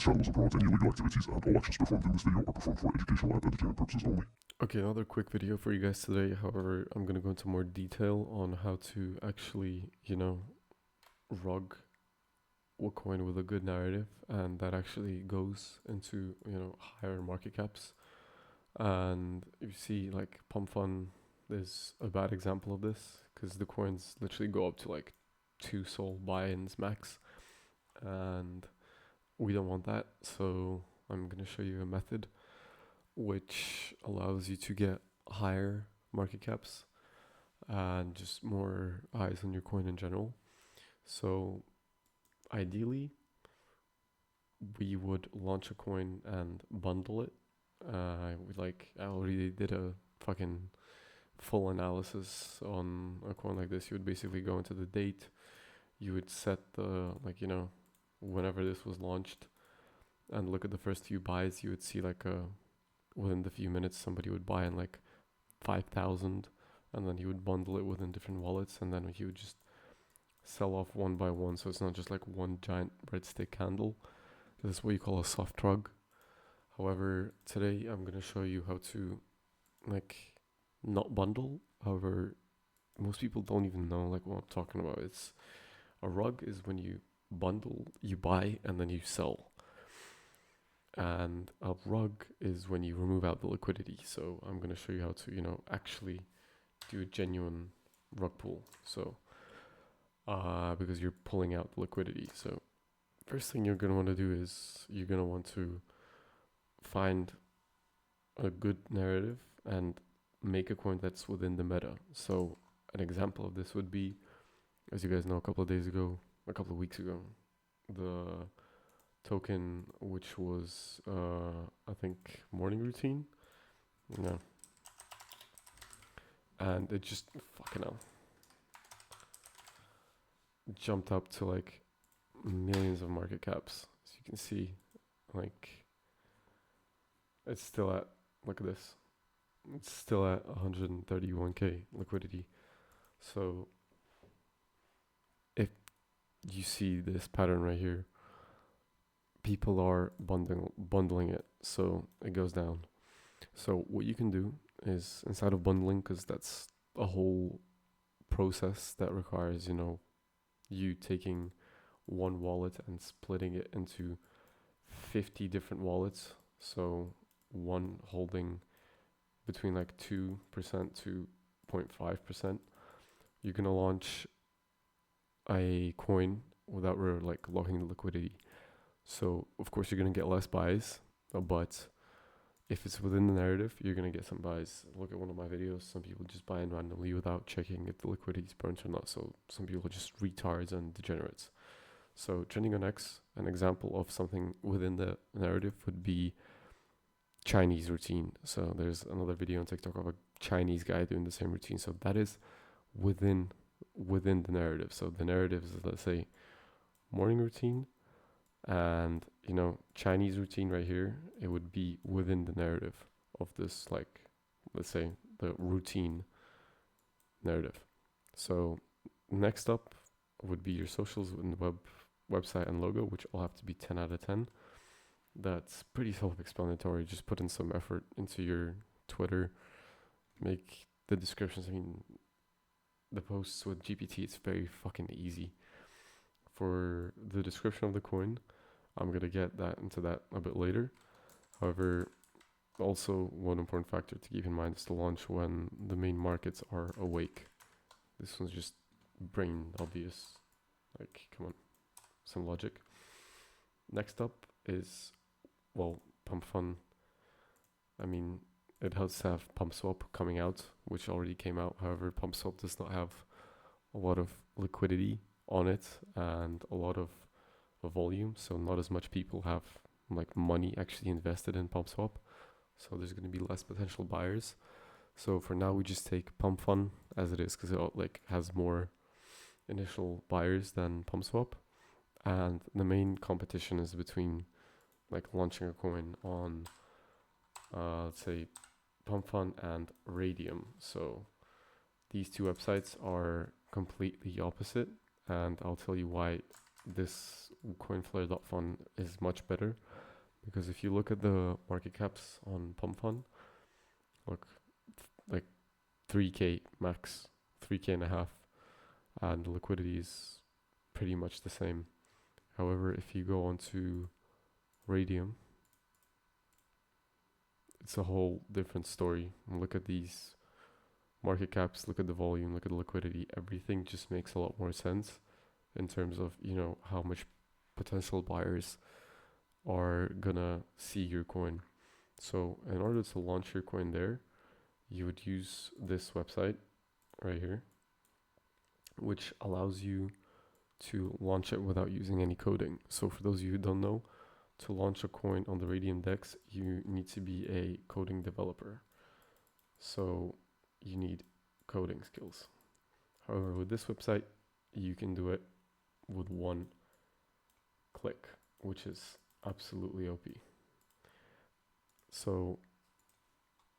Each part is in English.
This channel doesn't promote any illegal activities, and all actions performed in this video are performed for educational and entertainment purposes only. Okay, another quick video for you guys today. However, I'm going to go into more detail on how to actually, rug a coin with a good narrative, and that actually goes into, higher market caps. And you see, like, Pump.Fun is a bad example of this because the coins literally go up to like 2 sol buy-ins max, and we don't want that. So I'm going to show you a method which allows you to get higher market caps and just more eyes on your coin in general. So ideally, we would launch a coin and bundle it. I already did a fucking full analysis on a coin like this. You would basically go into the date, you would set the, whenever this was launched, and look at the first few buys. You would see within the few minutes somebody would buy in like 5,000, and then he would bundle it within different wallets, and then he would just sell off one by one. So it's not just like one giant breadstick candle. This is what you call a soft rug. However, today I'm going to show you how to not bundle. However, most people don't even know what I'm talking about. It's a rug is when you bundle, you buy, and then you sell. And a rug is when you remove out the liquidity. So I'm going to show you how to, actually do a genuine rug pull. So, because you're pulling out the liquidity. So first thing you're going to want to do is you're going to want to find a good narrative and make a coin that's within the meta. So an example of this would be, as you guys know, a couple of weeks ago, the token which was I think morning routine, and it just fucking hell jumped up to like millions of market caps. As you can see, it's still at, look at this, it's still at 131k liquidity. So if you see this pattern right here, people are bundling it, so it goes down. So what you can do is, instead of bundling, because that's a whole process that requires you taking one wallet and splitting it into 50 different wallets, so one holding between 2% to 0.5%, you're gonna launch a coin without locking the liquidity. So of course you're gonna get less buys, but if it's within the narrative, you're gonna get some buys. Look at one of my videos. Some people just buy in randomly without checking if the liquidity is burnt or not. So some people are just retards and degenerates. So trending on X, an example of something within the narrative would be Chinese routine. So there's another video on TikTok of a Chinese guy doing the same routine. So that is within the narrative. So the narrative is, let's say, morning routine, and Chinese routine right here, it would be within the narrative of this, let's say, the routine narrative. So next up would be your socials and website and logo, which all have to be 10 out of 10. That's pretty self-explanatory. Just put in some effort into your Twitter, make the descriptions. I mean, the posts with GPT, it's very fucking easy. For the description of the coin, I'm gonna get into that a bit later. However, also one important factor to keep in mind is to launch when the main markets are awake. This one's just brain obvious. Come on, some logic. Next up is, Pump.Fun. I mean, it helps to have PumpSwap coming out, which already came out. However, PumpSwap does not have a lot of liquidity on it and a lot of volume, so not as much people have money actually invested in PumpSwap, so there's going to be less potential buyers. So for now we just take Pump.Fun as it is, because it has more initial buyers than PumpSwap, and the main competition is between launching a coin on let's say Pump.Fun and Radium. So these two websites are completely opposite, and I'll tell you why this coinflare.fun is much better, because if you look at the market caps on Pump.Fun, look, like 3k max, 3k and a half, and the liquidity is pretty much the same. However, if you go onto Radium, it's a whole different story. And look at these market caps, look at the volume, look at the liquidity. Everything just makes a lot more sense in terms of, you know, how much potential buyers are gonna see your coin. So in order to launch your coin there, you would use this website right here, which allows you to launch it without using any coding. So for those of you who don't know, to launch a coin on the Radium DEX, you need to be a coding developer. So you need coding skills. However, with this website, you can do it with one click, which is absolutely OP. So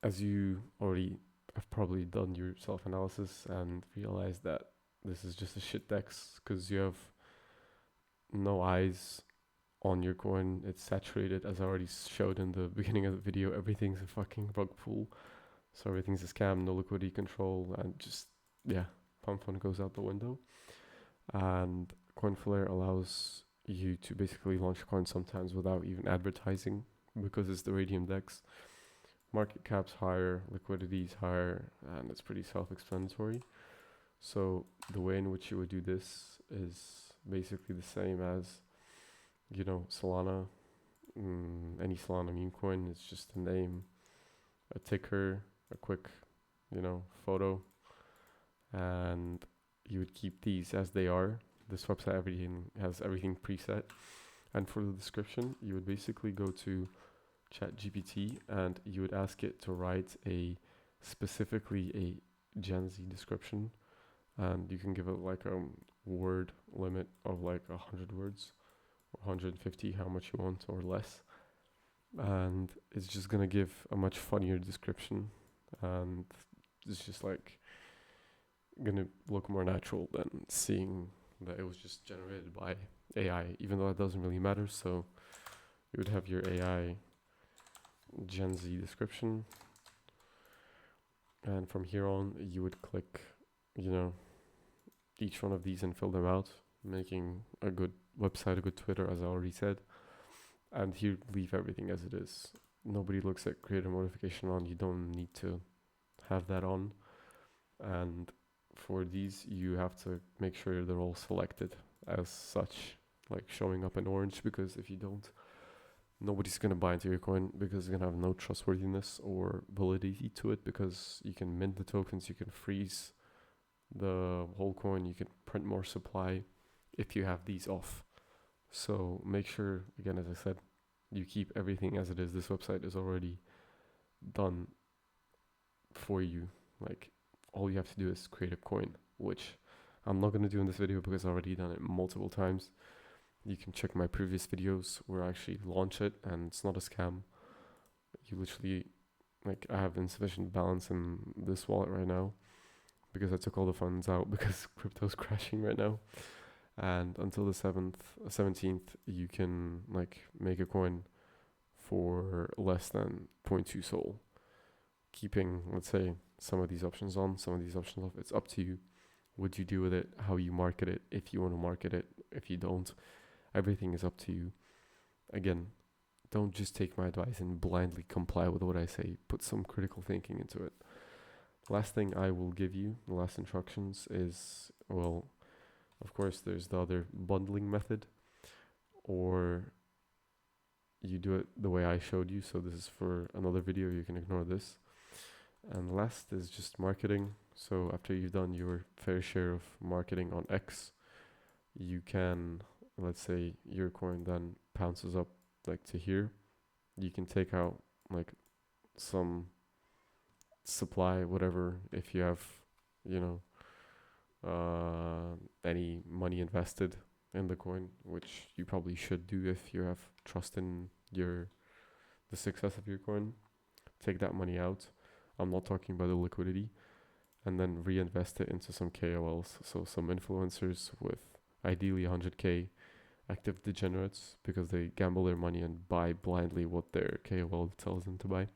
as you already have probably done your self-analysis and realized that this is just a shit DEX because you have no eyes on your coin. It's saturated, as I already showed in the beginning of the video. Everything's a fucking rug pull. So everything's a scam, no liquidity control, and just, yeah, Pump.Fun goes out the window. And Coinflare allows you to basically launch a coin sometimes without even advertising, because it's the Radium DEX. Market cap's higher, liquidity's higher, and it's pretty self-explanatory. So the way in which you would do this is basically the same as, you know, Solana, any Solana meme coin. It's just a name, a ticker, a quick, you know, photo, and you would keep these as they are. This website has everything preset. And for the description, you would basically go to ChatGPT and you would ask it to write specifically a Gen Z description, and you can give it like a word limit of like 100 words or 150, how much you want or less, and it's just gonna give a much funnier description, and it's just like gonna look more natural than seeing that it was just generated by AI, even though it doesn't really matter. So you would have your AI Gen Z description, and from here on you would click, you know, each one of these and fill them out, making a good website, a good Twitter, as I already said. And here, leave everything as it is. Nobody looks at create a notification on. You don't need to have that on. And for these, you have to make sure they're all selected as such, like showing up in orange, because if you don't, nobody's going to buy into your coin, because it's going to have no trustworthiness or validity to it, because you can mint the tokens, you can freeze the whole coin, you can print more supply if you have these off. So make sure, again, as I said, you keep everything as it is. This website is already done for you. Like, all you have to do is create a coin, which I'm not going to do in this video because I've already done it multiple times. You can check my previous videos where I actually launch it, and it's not a scam. You literally, like, I have insufficient balance in this wallet right now because I took all the funds out because crypto's crashing right now. And until the 17th, you can like make a coin for less than 0.2 Sol, keeping, let's say, some of these options on, some of these options off. It's up to you what you do with it, how you market it, if you want to market it, if you don't. Everything is up to you. Again, don't just take my advice and blindly comply with what I say. Put some critical thinking into it. Last thing I will give you, the last instructions is, well, of course, there's the other bundling method, or you do it the way I showed you. So this is for another video, you can ignore this. And last is just marketing. So after you've done your fair share of marketing on X, you can, let's say your coin then pounces up like to here. You can take out like some supply, whatever, if you have, you know, any money invested in the coin, which you probably should do if you have trust in the success of your coin. Take that money out. I'm not talking about the liquidity, and then reinvest it into some KOLs, so some influencers with ideally 100k active degenerates because they gamble their money and buy blindly what their KOL tells them to buy.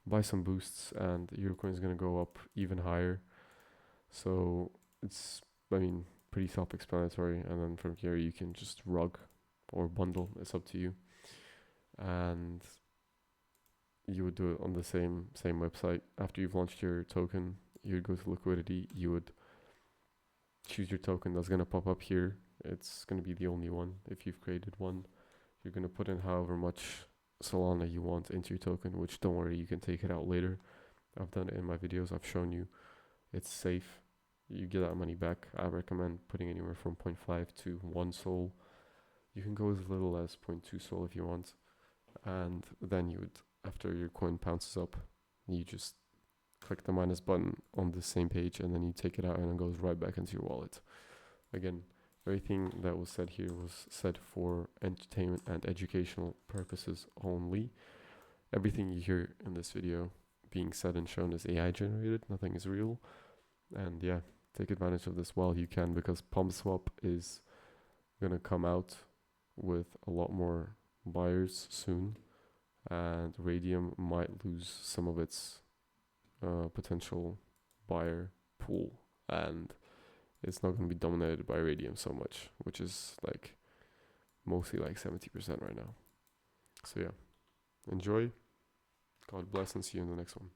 Buy some boosts, and your coin is gonna go up even higher. So it's, I mean, pretty self-explanatory. And then from here you can just rug or bundle. It's up to you. And you would do it on the same website. After you've launched your token, you would go to liquidity. You would choose your token that's gonna pop up here. It's gonna be the only one. If you've created one, you're gonna put in however much Solana you want into your token, which don't worry, you can take it out later. I've done it in my videos. I've shown you it's safe. You get that money back. I recommend putting anywhere from 0.5 to 1 sol. You can go as little as 0.2 sol if you want. And then you would, after your coin bounces up, you just click the minus button on the same page, and then you take it out and it goes right back into your wallet. Again, everything that was said here was said for entertainment and educational purposes only. Everything you hear in this video being said and shown is AI generated. Nothing is real. And yeah, take advantage of this while you can, because Pump.Swap is gonna come out with a lot more buyers soon, and Radium might lose some of its potential buyer pool, and it's not going to be dominated by Radium so much, which is like mostly like 70% right now. So yeah, enjoy, God bless, and see you in the next one.